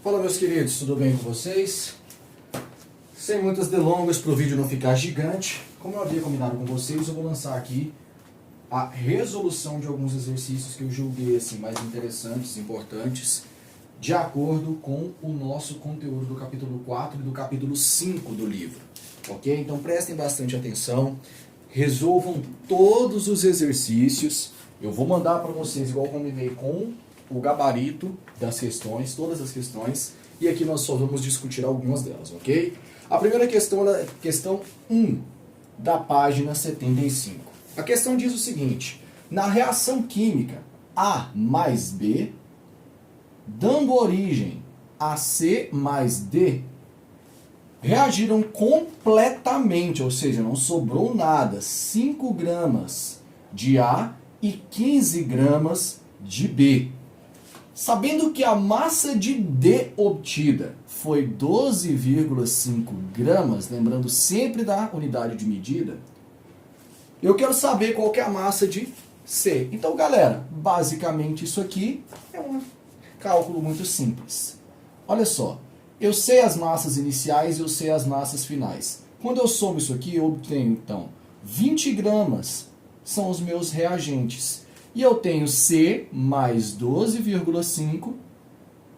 Fala, meus queridos, tudo bem com vocês? Sem muitas delongas, para o vídeo não ficar gigante, como eu havia combinado com vocês, eu vou lançar aqui a resolução de alguns exercícios que eu julguei assim, mais interessantes, importantes, de acordo com o nosso conteúdo do capítulo 4 e do capítulo 5 do livro. Ok? Então prestem bastante atenção, resolvam todos os exercícios. Eu vou mandar para vocês, igual combinei, com o gabarito das questões, todas as questões, e aqui nós só vamos discutir algumas delas, ok? A primeira questão é a questão 1 da página 75. A questão diz o seguinte: na reação química A mais B, dando origem a C mais D, reagiram completamente, ou seja, não sobrou nada, 5 gramas de A e 15 gramas de B. Sabendo que a massa de D obtida foi 12,5 gramas, lembrando sempre da unidade de medida, eu quero saber qual que é a massa de C. Então, galera, basicamente isso aqui é um cálculo muito simples. Olha só, eu sei as massas iniciais e eu sei as massas finais. Quando eu somo isso aqui, eu obtenho, então, 20 gramas são os meus reagentes. E eu tenho C mais 12,5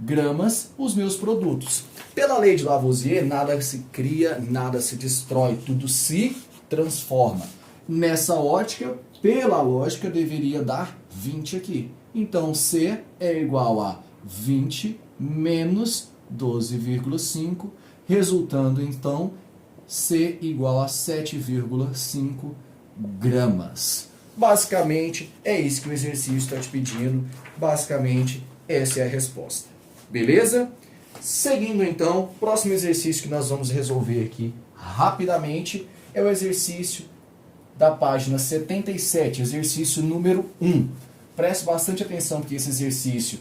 gramas os meus produtos. Pela lei de Lavoisier, nada se cria, nada se destrói, tudo se transforma. Nessa ótica, pela lógica, deveria dar 20 aqui. Então, C é igual a 20 menos 12,5, resultando, então, C igual a 7,5 gramas. Basicamente, é isso que o exercício está te pedindo. Basicamente, essa é a resposta. Beleza? Seguindo, então, o próximo exercício que nós vamos resolver aqui rapidamente é o exercício da página 77, exercício número 1. Preste bastante atenção, porque esse exercício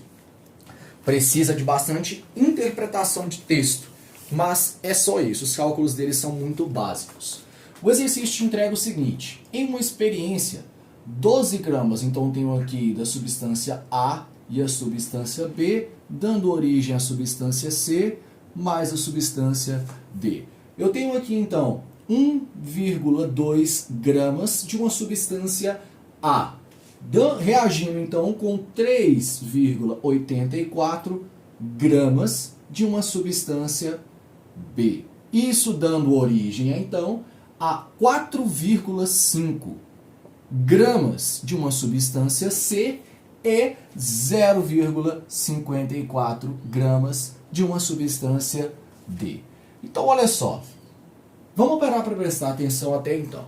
precisa de bastante interpretação de texto. Mas é só isso, os cálculos deles são muito básicos. O exercício te entrega o seguinte: em uma experiência, 12 gramas, então tenho aqui da substância A e a substância B, dando origem à substância C mais a substância D. Eu tenho aqui então 1,2 gramas de uma substância A, reagindo então com 3,84 gramas de uma substância B. Isso dando origem então a 4,5 gramas de uma substância C e 0,54 gramas de uma substância D. Então, olha só. Vamos parar para prestar atenção até então.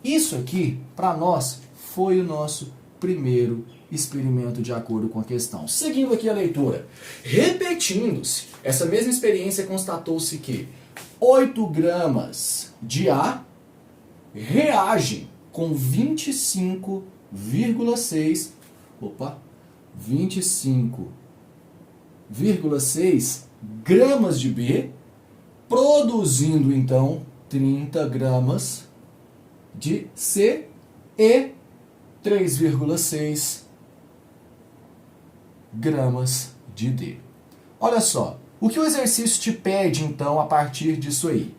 Isso aqui, para nós, foi o nosso primeiro experimento de acordo com a questão. Seguindo aqui a leitura. Repetindo-se, essa mesma experiência constatou-se que 8 gramas de A reagem com 25,6 gramas de B, produzindo então 30 gramas de C e 3,6 gramas de D. Olha só, o que o exercício te pede então a partir disso aí?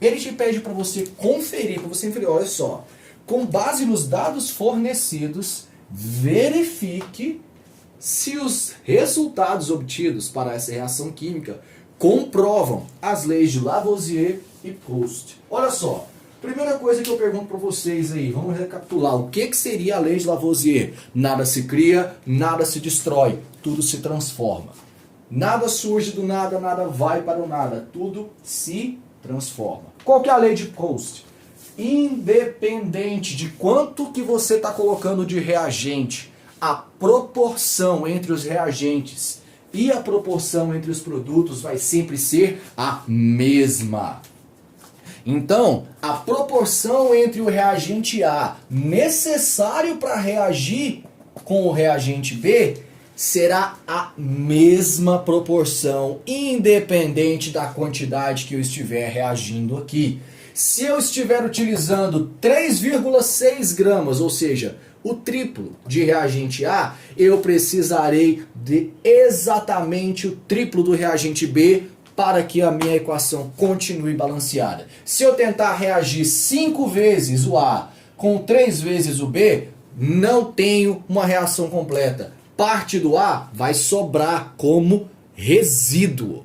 Ele te pede para você conferir, para você inferir, olha só, com base nos dados fornecidos, verifique se os resultados obtidos para essa reação química comprovam as leis de Lavoisier e Proust. Olha só, primeira coisa que eu pergunto para vocês aí, vamos recapitular, o que seria a lei de Lavoisier? Nada se cria, nada se destrói, tudo se transforma. Nada surge do nada, nada vai para o nada, tudo se transforma. Qual que é a lei de Proust? Independente de quanto que você está colocando de reagente, a proporção entre os reagentes e a proporção entre os produtos vai sempre ser a mesma. Então, a proporção entre o reagente A necessário para reagir com o reagente B será a mesma proporção, independente da quantidade que eu estiver reagindo aqui. Se eu estiver utilizando 3,6 gramas, ou seja, o triplo de reagente A, eu precisarei de exatamente o triplo do reagente B para que a minha equação continue balanceada. Se eu tentar reagir 5 vezes o A com 3 vezes o B, não tenho uma reação completa. Parte do A vai sobrar como resíduo.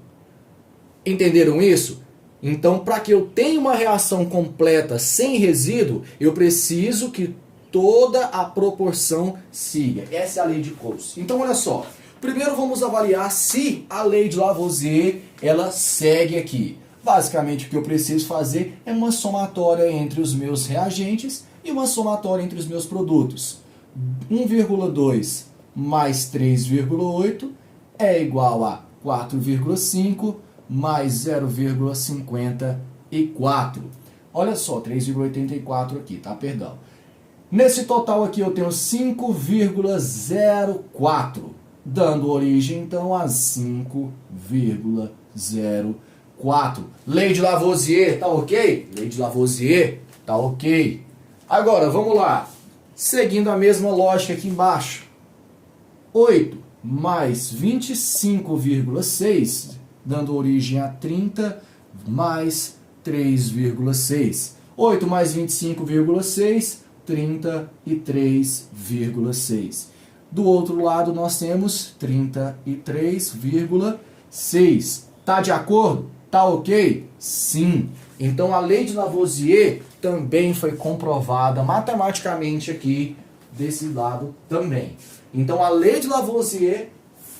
Entenderam isso? Então, para que eu tenha uma reação completa sem resíduo, eu preciso que toda a proporção siga. Essa é a lei de Coase. Então, olha só. Primeiro vamos avaliar se a lei de Lavoisier ela segue aqui. Basicamente, o que eu preciso fazer é uma somatória entre os meus reagentes e uma somatória entre os meus produtos. 1,2 mais 3,8 é igual a 4,5 mais 0,54. Olha só, 3,84 aqui, tá? Perdão. Nesse total aqui eu tenho 5,04, dando origem então a 5,04. Lei de Lavoisier, tá ok? Lei de Lavoisier, tá ok. Agora, vamos lá. Seguindo a mesma lógica aqui embaixo. 8 mais 25,6, dando origem a 30 mais 3,6. 8 mais 25,6, 33,6. Do outro lado nós temos 33,6. Tá de acordo? Tá ok? Sim. Então a lei de Lavoisier também foi comprovada matematicamente aqui desse lado também. Então a lei de Lavoisier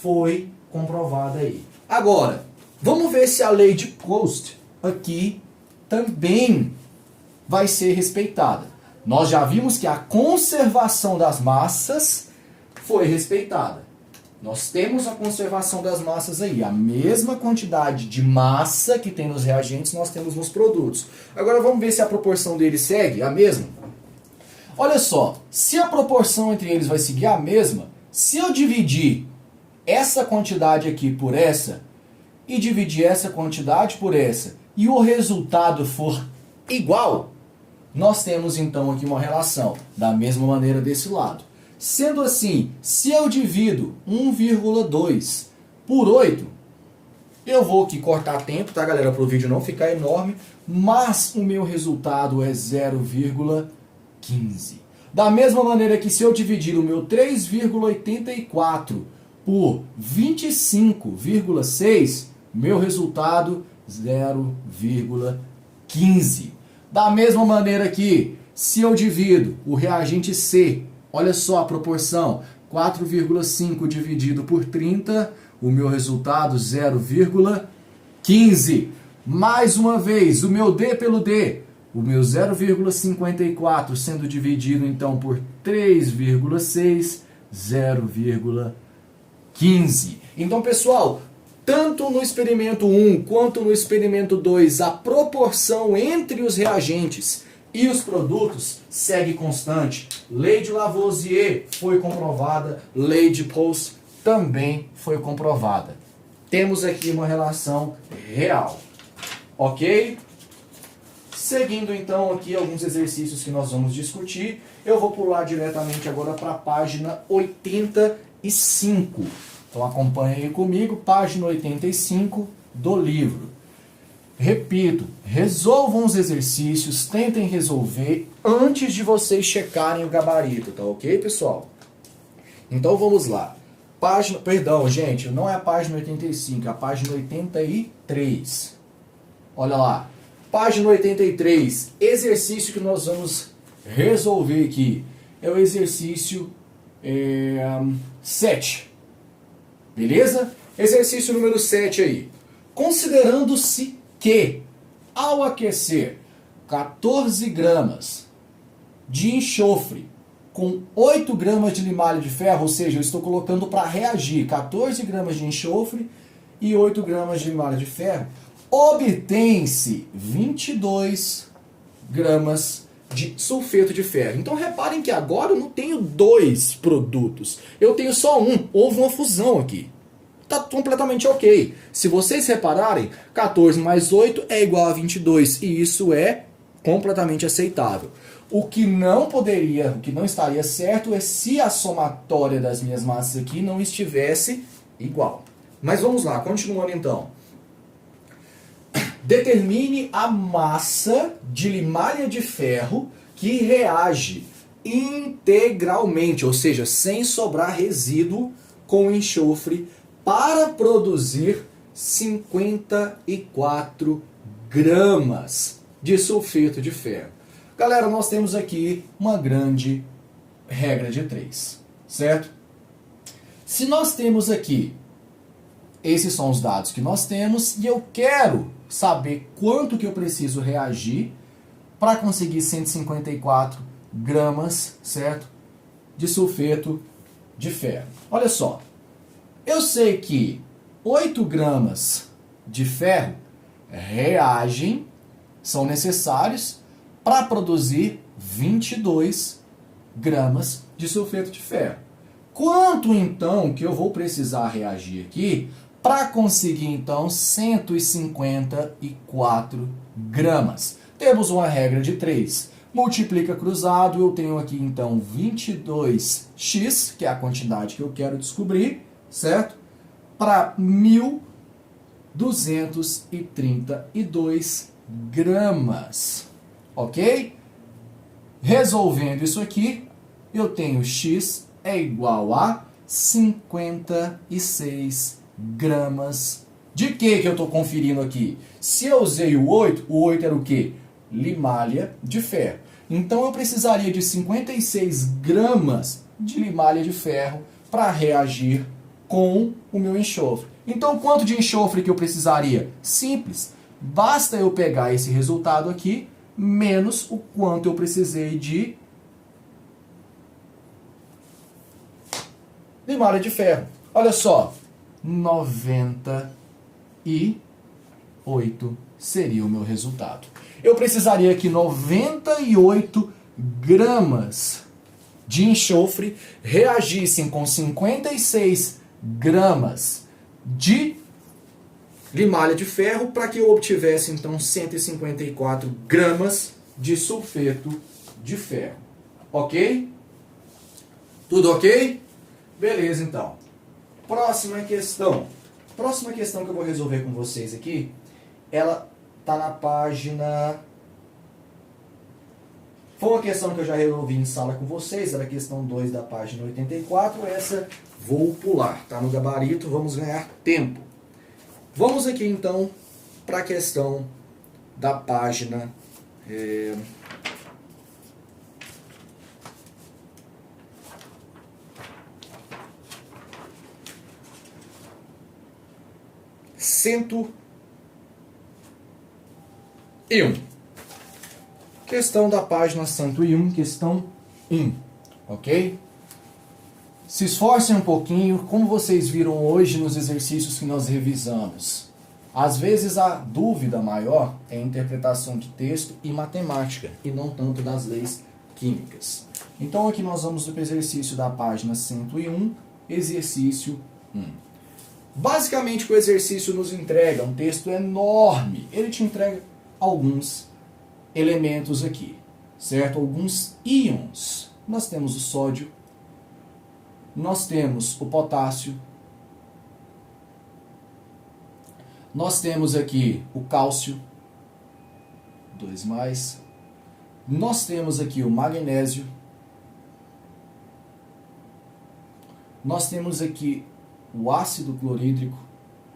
foi comprovada aí. Agora, vamos ver se a lei de Coase aqui também vai ser respeitada. Nós já vimos que a conservação das massas foi respeitada. Nós temos a conservação das massas aí. A mesma quantidade de massa que tem nos reagentes nós temos nos produtos. Agora vamos ver se a proporção deles segue a mesma. Olha só, se a proporção entre eles vai seguir a mesma, se eu dividir essa quantidade aqui por essa e dividir essa quantidade por essa e o resultado for igual, nós temos então aqui uma relação da mesma maneira desse lado. Sendo assim, se eu divido 1,2 por 8, eu vou aqui cortar tempo, tá galera, para o vídeo não ficar enorme, mas o meu resultado é 0,15. Da mesma maneira que se eu dividir o meu 3,84 por 25,6, meu resultado 0,15. Da mesma maneira que se eu divido o reagente C, olha só a proporção, 4,5 dividido por 30, o meu resultado 0,15. Mais uma vez, o meu D pelo D, o meu 0,54 sendo dividido então por 3,6, 0,15. Então, pessoal, tanto no experimento 1 quanto no experimento 2, a proporção entre os reagentes e os produtos segue constante. Lei de Lavoisier foi comprovada, lei de Coase também foi comprovada. Temos aqui uma relação real. Ok? Seguindo então aqui alguns exercícios que nós vamos discutir, eu vou pular diretamente agora para a página 85. Então acompanhe aí comigo, página 85 do livro. Repito, resolvam os exercícios, tentem resolver antes de vocês checarem o gabarito, tá ok, pessoal? Então vamos lá. Perdão, gente, não é a página 85, é a página 83. Olha lá. Página 83, exercício que nós vamos resolver aqui. É o exercício 7. Beleza? Exercício número 7 aí. Considerando-se que, ao aquecer 14 gramas de enxofre com 8 gramas de limalha de ferro, ou seja, eu estou colocando para reagir 14 gramas de enxofre e 8 gramas de limalha de ferro, obtém-se 22 gramas de sulfeto de ferro. Então reparem que agora eu não tenho dois produtos, eu tenho só um, houve uma fusão aqui. Está completamente ok. Se vocês repararem, 14 mais 8 é igual a 22 e isso é completamente aceitável. O que não estaria certo é se a somatória das minhas massas aqui não estivesse igual. Mas vamos lá, continuando então. Determine a massa de limalha de ferro que reage integralmente, ou seja, sem sobrar resíduo com enxofre, para produzir 54 gramas de sulfeto de ferro. Galera, nós temos aqui uma grande regra de 3, certo? Se nós temos aqui, esses são os dados que nós temos, e eu quero saber quanto que eu preciso reagir para conseguir 154 gramas, certo? De sulfeto de ferro. Olha só, eu sei que 8 gramas de ferro são necessários para produzir 22 gramas de sulfeto de ferro. Quanto então que eu vou precisar reagir aqui para conseguir então 154 gramas? Temos uma regra de 3. Multiplica cruzado, eu tenho aqui então 22x, que é a quantidade que eu quero descobrir, certo? Para 1.232 gramas, ok? Resolvendo isso aqui, eu tenho x é igual a 56 gramas. De que eu estou conferindo aqui? Se eu usei o 8 era o quê? Limalha de ferro. Então eu precisaria de 56 gramas de limalha de ferro para reagir com o meu enxofre. Então quanto de enxofre que eu precisaria? Simples. Basta eu pegar esse resultado aqui, menos o quanto eu precisei de limalha de ferro. Olha só, 98 seria o meu resultado. Eu precisaria aqui 98 gramas de enxofre reagissem com 56 gramas de limalha de ferro para que eu obtivesse então 154 gramas de sulfeto de ferro. Ok? Tudo ok? Beleza, então. Próxima questão. Próxima questão que eu vou resolver com vocês aqui, ela está na página... Foi uma questão que eu já resolvi em sala com vocês, era a questão 2 da página 84, essa vou pular, está no gabarito, vamos ganhar tempo. Vamos aqui então para a questão da página... 101. Questão da página 101, questão 1, ok? Se esforcem um pouquinho, como vocês viram hoje nos exercícios que nós revisamos. Às vezes a dúvida maior é a interpretação de texto e matemática, e não tanto das leis químicas. Então aqui nós vamos para o exercício da página 101, exercício 1. Basicamente o que o exercício nos entrega é um texto enorme. Ele te entrega alguns elementos aqui, certo? Alguns íons. Nós temos o sódio, nós temos o potássio, nós temos aqui o cálcio, 2+, nós temos aqui o magnésio, nós temos aqui o ácido clorídrico,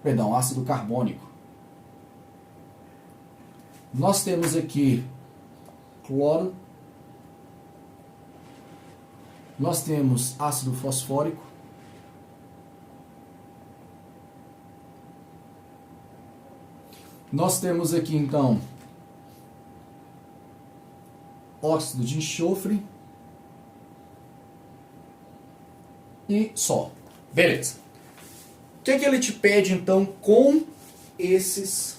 perdão, ácido carbônico. Nós temos aqui cloro. Nós temos ácido fosfórico. Nós temos aqui então óxido de enxofre e só. Beleza. O que é que ele te pede, então, com esses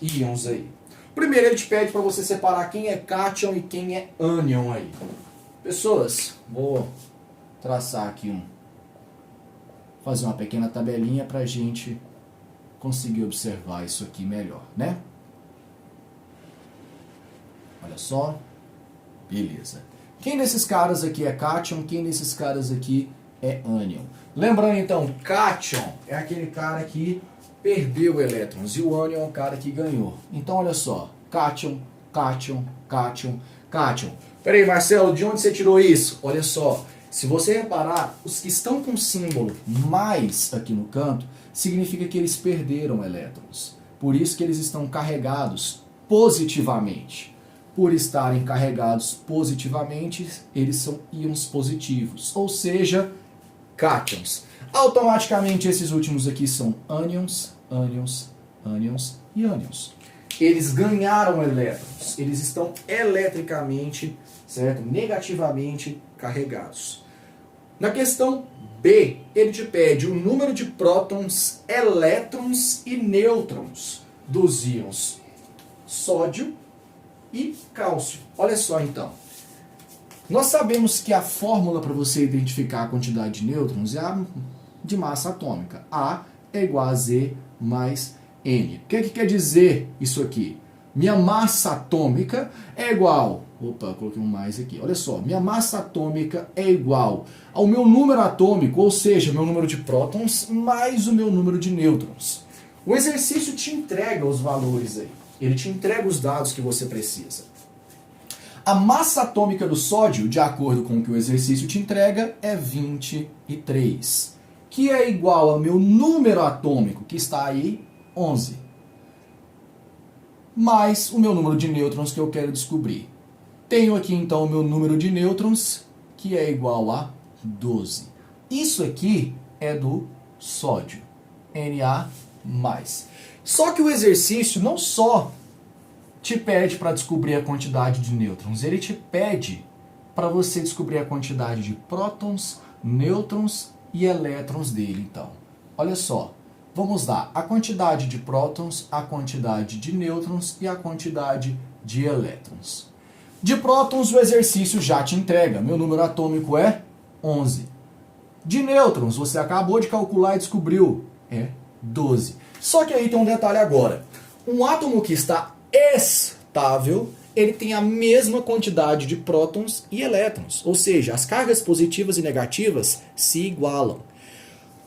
íons aí? Primeiro, ele te pede para você separar quem é cátion e quem é ânion aí. Pessoas, vou traçar aqui fazer uma pequena tabelinha para a gente conseguir observar isso aqui melhor, né? Olha só. Beleza. Quem desses caras aqui é cátion? Quem desses caras aqui é ânion? Lembrando então, cátion é aquele cara que perdeu elétrons e o ânion é o cara que ganhou. Então olha só, cátion, cátion, cátion, cátion. Peraí, Marcelo, de onde você tirou isso? Olha só, se você reparar, os que estão com símbolo mais aqui no canto, significa que eles perderam elétrons. Por isso que eles estão carregados positivamente. Por estarem carregados positivamente, eles são íons positivos, ou seja, cátions. Automaticamente esses últimos aqui são ânions, ânions, ânions e ânions. Eles ganharam elétrons, eles estão eletricamente, certo? Negativamente carregados. Na questão B, ele te pede o número de prótons, elétrons e nêutrons dos íons sódio e cálcio. Olha só então. Nós sabemos que a fórmula para você identificar a quantidade de nêutrons é a de massa atômica. A é igual a Z mais N. O que quer dizer isso aqui? Minha massa atômica é igual... Opa, coloquei um mais aqui. Olha só, minha massa atômica é igual ao meu número atômico, ou seja, meu número de prótons mais o meu número de nêutrons. O exercício te entrega os valores aí. Ele te entrega os dados que você precisa. A massa atômica do sódio, de acordo com o que o exercício te entrega, é 23, que é igual ao meu número atômico, que está aí, 11, mais o meu número de nêutrons que eu quero descobrir. Tenho aqui então o meu número de nêutrons, que é igual a 12. Isso aqui é do sódio, Na+. Só que o exercício não só te pede para descobrir a quantidade de nêutrons, ele te pede para você descobrir a quantidade de prótons, nêutrons e elétrons dele. Então, olha só, vamos dar a quantidade de prótons, a quantidade de nêutrons e a quantidade de elétrons. De prótons, o exercício já te entrega. Meu número atômico é 11. De nêutrons, você acabou de calcular e descobriu, é 12. Só que aí tem um detalhe agora. Um átomo que está estável, ele tem a mesma quantidade de prótons e elétrons. Ou seja, as cargas positivas e negativas se igualam.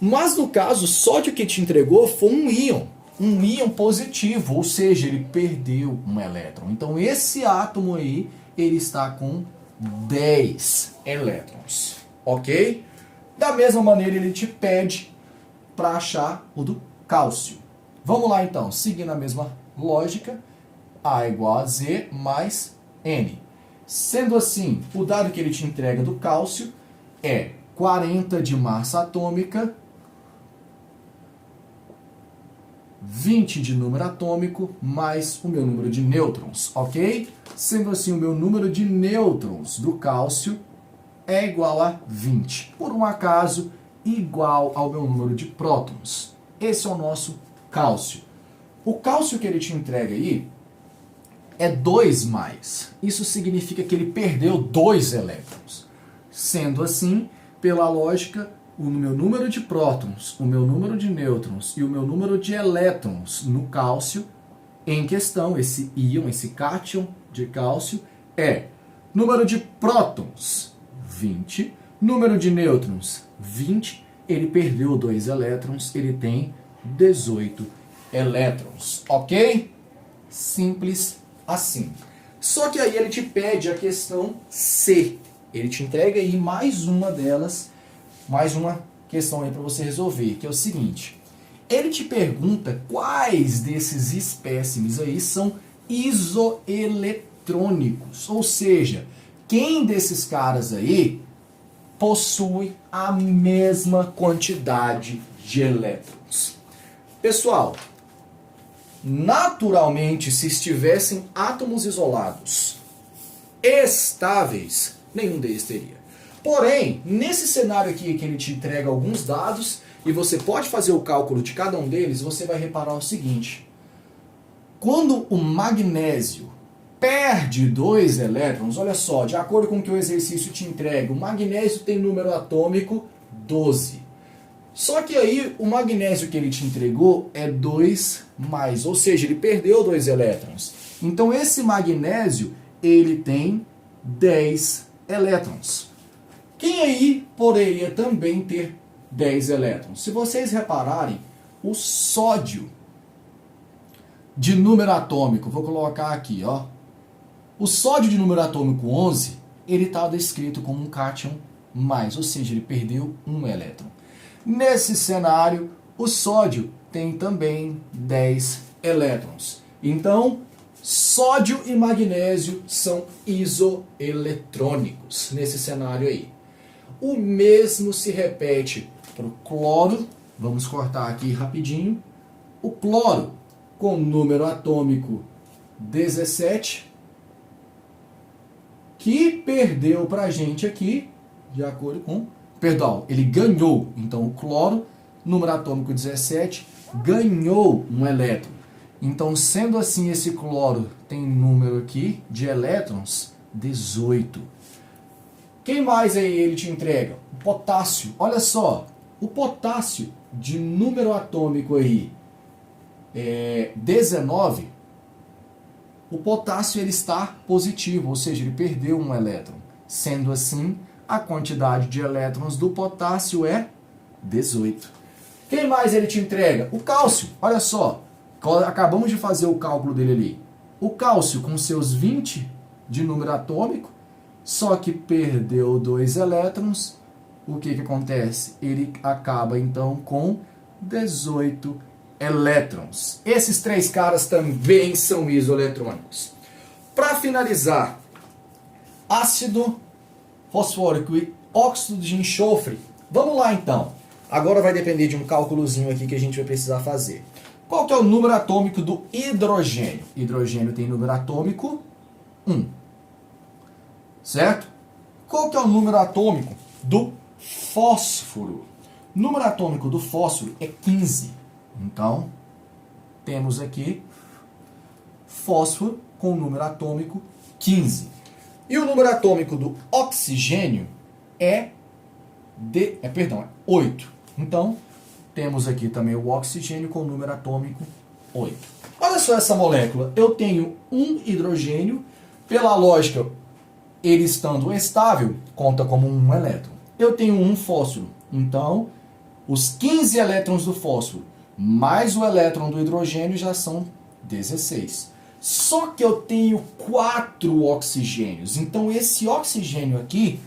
Mas no caso, o sódio que te entregou foi um íon positivo, ou seja, ele perdeu um elétron. Então esse átomo aí, ele está com 10 elétrons, ok? Da mesma maneira, ele te pede para achar o do cálcio. Vamos lá então, seguindo a mesma lógica, A igual a Z mais N. Sendo assim, o dado que ele te entrega do cálcio é 40 de massa atômica, 20 de número atômico, mais o meu número de nêutrons, ok? Sendo assim, o meu número de nêutrons do cálcio é igual a 20. Por um acaso, igual ao meu número de prótons. Esse é o nosso cálcio. O cálcio que ele te entrega aí é 2+. Isso significa que ele perdeu 2 elétrons. Sendo assim, pela lógica, o meu número de prótons, o meu número de nêutrons e o meu número de elétrons no cálcio em questão, esse íon, esse cátion de cálcio, é número de prótons, 20, número de nêutrons, 20, ele perdeu 2 elétrons, ele tem 18 elétrons, ok? Simples assim. Só que aí ele te pede a questão C, ele te entrega aí mais uma delas, mais uma questão aí para você resolver, que é o seguinte. Ele te pergunta quais desses espécimes aí são isoeletrônicos. Ou seja, quem desses caras aí possui a mesma quantidade de elétrons. Pessoal, naturalmente, se estivessem átomos isolados estáveis, nenhum deles teria. Porém, nesse cenário aqui que ele te entrega alguns dados e você pode fazer o cálculo de cada um deles, você vai reparar o seguinte. Quando o magnésio perde 2 elétrons, olha só, de acordo com o que o exercício te entrega, o magnésio tem número atômico 12. Só que aí o magnésio que ele te entregou é 2+, ou seja, ele perdeu 2 elétrons. Então esse magnésio, ele tem 10 elétrons. Quem aí poderia também ter 10 elétrons? Se vocês repararem, o sódio de número atômico, vou colocar aqui, ó. O sódio de número atômico 11, ele está descrito como um cátion mais, ou seja, ele perdeu um elétron. Nesse cenário, o sódio tem também 10 elétrons. Então, sódio e magnésio são isoeletrônicos nesse cenário aí. O mesmo se repete para o cloro. Vamos cortar aqui rapidinho. O cloro com número atômico 17, que perdeu para a gente aqui, de acordo com... Perdão, ele ganhou. Então, o cloro, número atômico 17, ganhou um elétron. Então, sendo assim, esse cloro tem número aqui de elétrons 18. Quem mais aí ele te entrega? O potássio. Olha só, o potássio de número atômico aí 19, o potássio ele está positivo, ou seja, ele perdeu um elétron. Sendo assim, a quantidade de elétrons do potássio é 18. Quem mais ele te entrega? O cálcio. Olha só, acabamos de fazer o cálculo dele ali. O cálcio com seus 20 de número atômico, só que perdeu 2 elétrons. O que acontece? Ele acaba então com 18 elétrons. Esses 3 caras também são isoeletrônicos. Para finalizar, ácido fosfórico e óxido de enxofre. Vamos lá então. Agora vai depender de um cálculozinho aqui que a gente vai precisar fazer. Qual que é o número atômico do hidrogênio? Hidrogênio tem número atômico 1. Certo? Qual que é o número atômico do fósforo? O número atômico do fósforo é 15. Então, temos aqui fósforo com o número atômico 15. E o número atômico do oxigênio é 8. Então, temos aqui também o oxigênio com o número atômico 8. Olha só essa molécula. Eu tenho um hidrogênio. Pela lógica, ele estando estável, conta como um elétron. Eu tenho um fósforo. Então, os 15 elétrons do fósforo mais o elétron do hidrogênio já são 16. Só que eu tenho 4 oxigênios. Então, esse oxigênio aqui,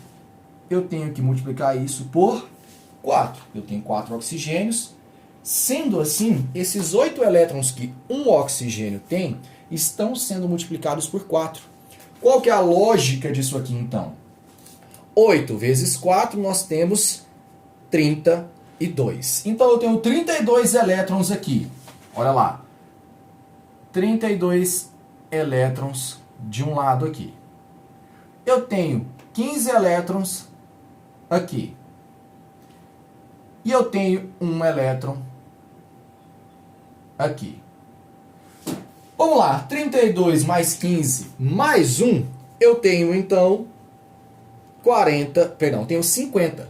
eu tenho que multiplicar isso por 4. Eu tenho 4 oxigênios. Sendo assim, esses 8 elétrons que um oxigênio tem, estão sendo multiplicados por 4. Qual que é a lógica disso aqui, então? 8 vezes 4, nós temos 32. Então, eu tenho 32 elétrons aqui. Olha lá. 32 elétrons de um lado aqui. Eu tenho 15 elétrons aqui. E eu tenho um elétron aqui. Vamos lá, 32 mais 15 mais 1, eu tenho então 50,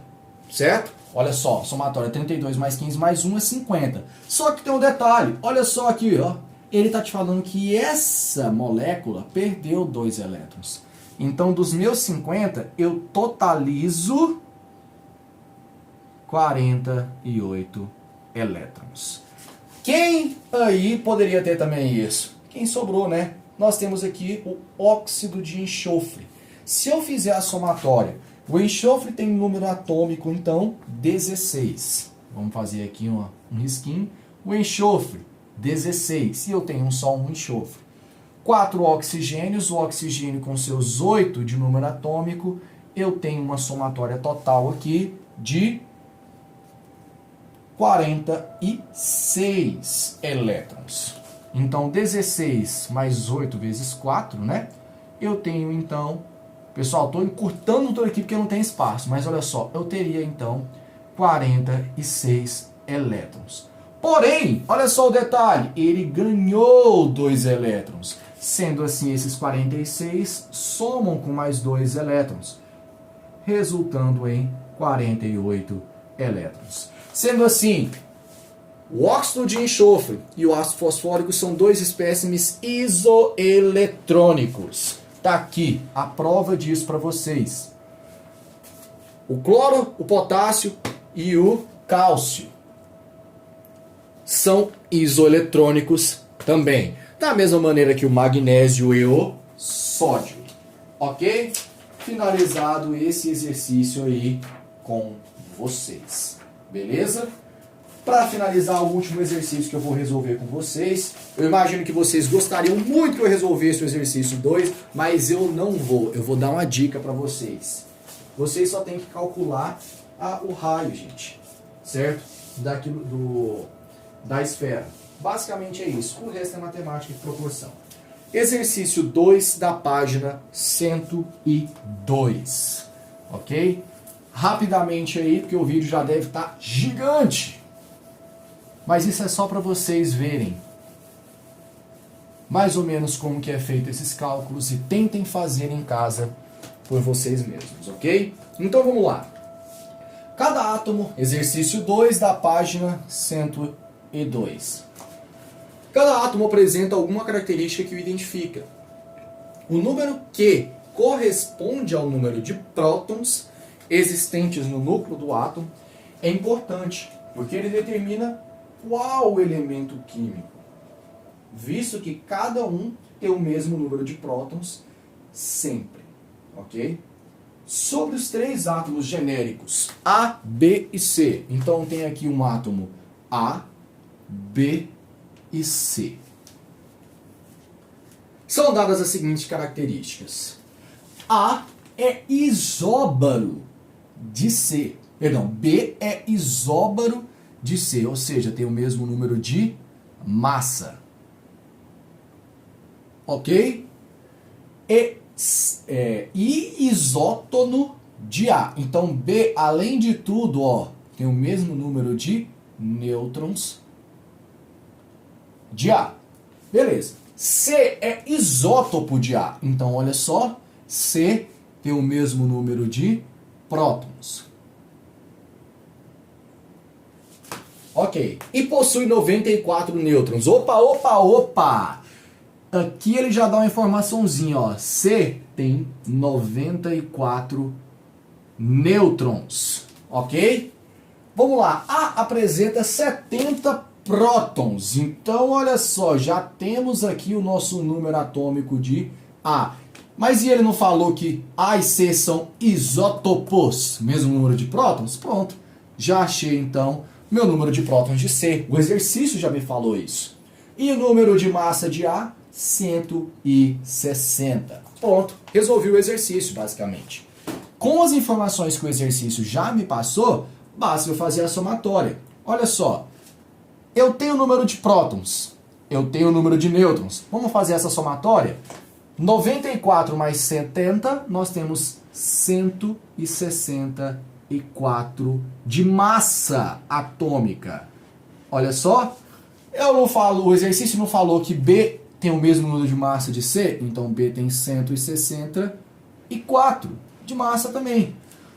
certo? Olha só, somatória 32 mais 15 mais 1 é 50. Só que tem um detalhe, olha só aqui, ó. Ele está te falando que essa molécula perdeu 2 elétrons. Então, dos meus 50, eu totalizo 48 elétrons. Quem aí poderia ter também isso? Quem sobrou, né? Nós temos aqui o óxido de enxofre. Se eu fizer a somatória, o enxofre tem número atômico, então, 16. Vamos fazer aqui um risquinho. O enxofre, 16. E eu tenho só um enxofre. 4 oxigênios, o oxigênio com seus 8 de número atômico, eu tenho uma somatória total aqui de 46 elétrons. Então, 16 mais 8 vezes 4, né? Eu tenho, então... Pessoal, estou encurtando tudo aqui porque não tem espaço. Mas, olha só, eu teria, então, 46 elétrons. Porém, olha só o detalhe. Ele ganhou 2 elétrons. Sendo assim, esses 46 somam com mais 2 elétrons, resultando em 48 elétrons. Sendo assim, o óxido de enxofre e o ácido fosfórico são 2 espécimes isoeletrônicos. Tá aqui a prova disso para vocês. O cloro, o potássio e o cálcio são isoeletrônicos também. Da mesma maneira que o magnésio e o sódio. Ok? Finalizado esse exercício aí com vocês. Beleza? Para finalizar o último exercício que eu vou resolver com vocês, eu imagino que vocês gostariam muito que eu resolvesse o exercício 2, mas eu não vou. Eu vou dar uma dica para vocês. Vocês só tem que calcular o raio, gente. Certo? Da esfera. Basicamente é isso. O resto é matemática e proporção. Exercício 2 da página 102. Ok? Rapidamente aí, porque o vídeo já deve estar gigante. Mas isso é só para vocês verem mais ou menos como que é feito esses cálculos e tentem fazer em casa por vocês mesmos, ok? Então vamos lá. Cada átomo, exercício 2 da página 102. Cada átomo apresenta alguma característica que o identifica. O número Q corresponde ao número de prótons existentes no núcleo do átomo é importante, porque ele determina qual elemento químico, visto que cada um tem o mesmo número de prótons sempre, ok? Sobre os três átomos genéricos A, B e C, então tem aqui um átomo A, B e C. São dadas as seguintes características. A é isóbaro de C, perdão, B é isóbaro de C, ou seja, tem o mesmo número de massa. Ok? E isótono de A. Então, B, além de tudo, ó, tem o mesmo número de nêutrons de A. Beleza. C é isótopo de A. Então, olha só, C tem o mesmo número de prótons. Ok. E possui 94 nêutrons. Opa, opa, opa! Aqui ele já dá uma informaçãozinha, ó. C tem 94 nêutrons. Ok? Vamos lá. A apresenta 70 prótons. Então, olha só, já temos aqui o nosso número atômico de A. Mas e ele não falou que A e C são isótopos? Mesmo número de prótons? Pronto. Já achei, então, meu número de prótons de C. O exercício já me falou isso. E o número de massa de A? 160. Pronto. Resolvi o exercício, basicamente. Com as informações que o exercício já me passou, basta eu fazer a somatória. Olha só. Eu tenho o número de prótons. Eu tenho o número de nêutrons. Vamos fazer essa somatória? 94 mais 70, nós temos 164 de massa atômica. Olha só, o exercício não falou que B tem o mesmo número de massa de C, então B tem 164 de massa também.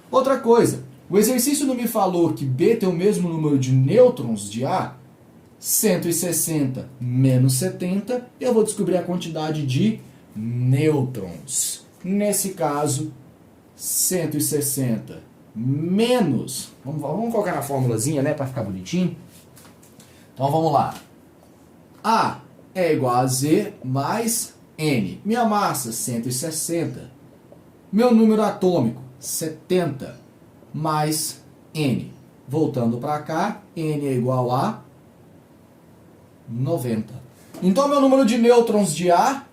Outra coisa, o exercício não me falou que B tem o mesmo número de nêutrons de A, 160 menos 70, eu vou descobrir a quantidade de nêutrons. Nesse caso, 160 menos... Vamos colocar na formulazinha, né, para ficar bonitinho. Então, vamos lá. A é igual a Z mais N. Minha massa, 160. Meu número atômico, 70 mais N. Voltando para cá, N é igual a 90. Então, meu número de nêutrons de A,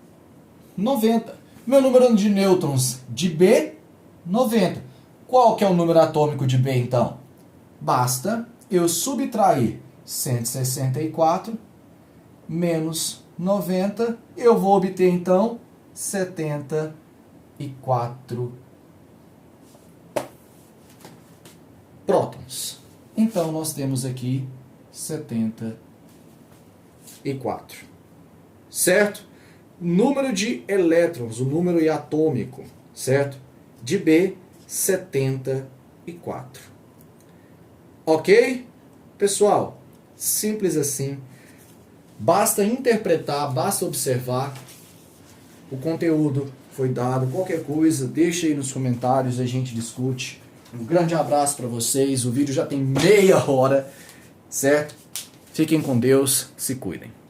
90. Meu número de nêutrons de B, 90. Qual que é o número atômico de B, então? Basta eu subtrair 164 menos 90. Eu vou obter, então, 74 prótons. Então, nós temos aqui 74. Certo? Número de elétrons, o número atômico, certo? De B, 74. Ok? Pessoal, simples assim. Basta interpretar, basta observar. O conteúdo foi dado. Qualquer coisa, deixa aí nos comentários, a gente discute. Um grande abraço para vocês. O vídeo já tem meia hora, certo? Fiquem com Deus, se cuidem.